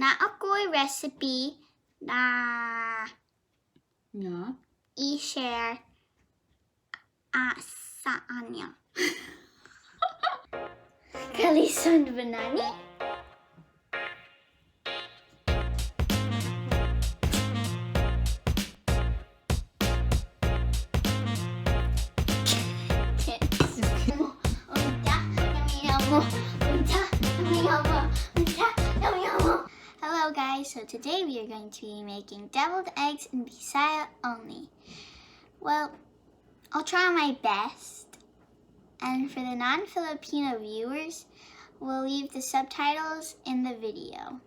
na ako'y recipe na i-share sa anya. Kalison ba nani? Hello guys, so today we are going to be making deviled eggs in Bisaya only. Well, I'll try my best, and for the non-Filipino viewers, we'll leave the subtitles in the video.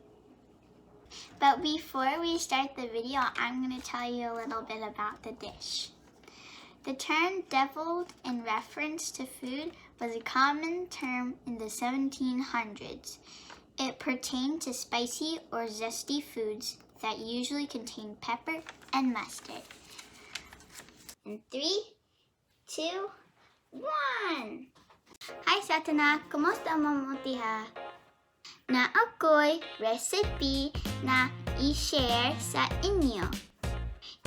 But before we start the video, I'm going to tell you a little bit about the dish. The term deviled in reference to food was a common term in the 1700s. It pertained to spicy or zesty foods that usually contain pepper and mustard. In 3, 2, 1! Hi Satana! Kumusta mamuti ha? Na ako'y recipe na i-share sa inyo.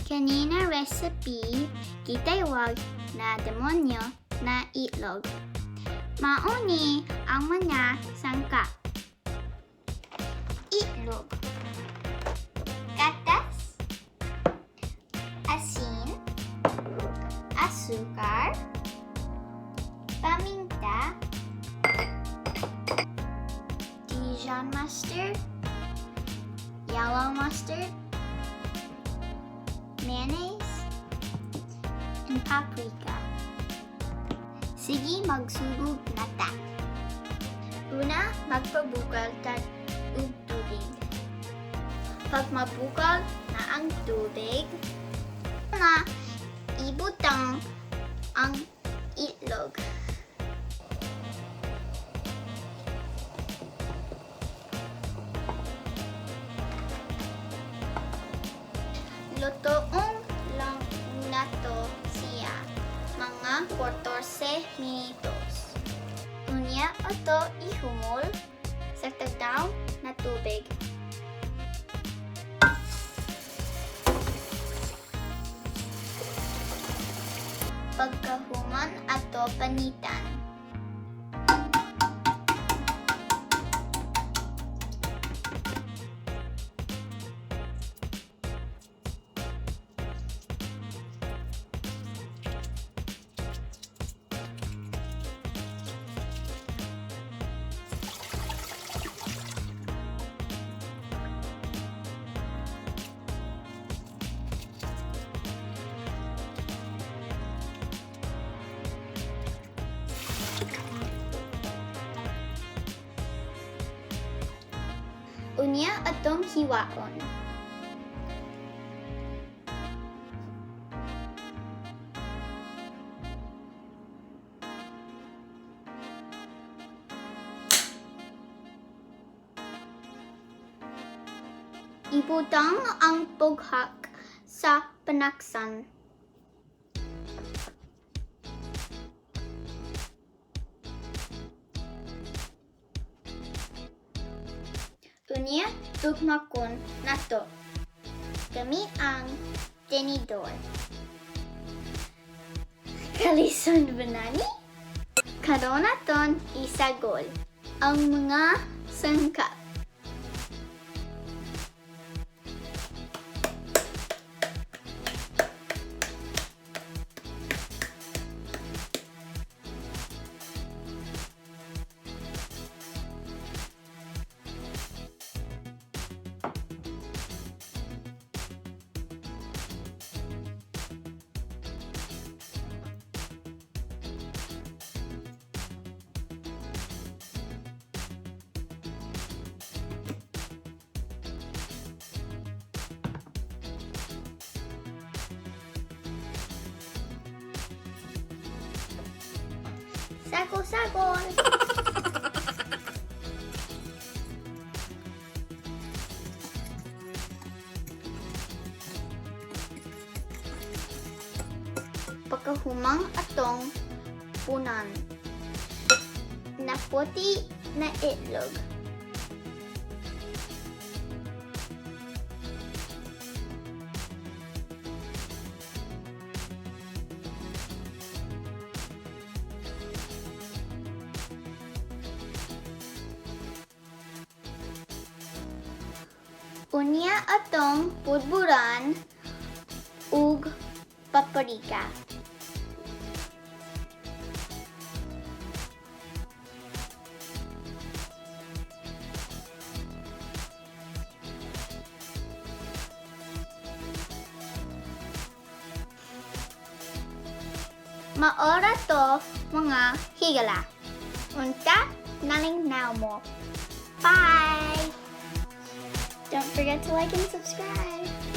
Kanina recipe, gitawag na demonyo na itlog. Mauni ang mga sangkap. Itlog, gatas, asin, asukar, paminta, dijon mustard, yellow mustard, mayonnaise, and paprika. Sige, magsugod na ta. Una, magpabukal ta og tubig. Pag mabukal na ang tubig, na ibutang ang itlog. Lutoong lang nato siya, mga 14 minutos. Unya ito ihumol sa tagdaw na tubig. Pagkahuman ato panitan. Unya atong hiwaon. Ibutang ang bughak sa panaksan. Unya, tugmakon nato. Gamit ang tenidor. Kalison ba nani? Karon naton isagol ang mga sangkap. Sagol-sagol! Pagkahumang atong punan na puti na itlog. Unya atong budburan ug paprika. Maora to mga higala. Unta naling now mo. Bye! Don't forget to like and subscribe.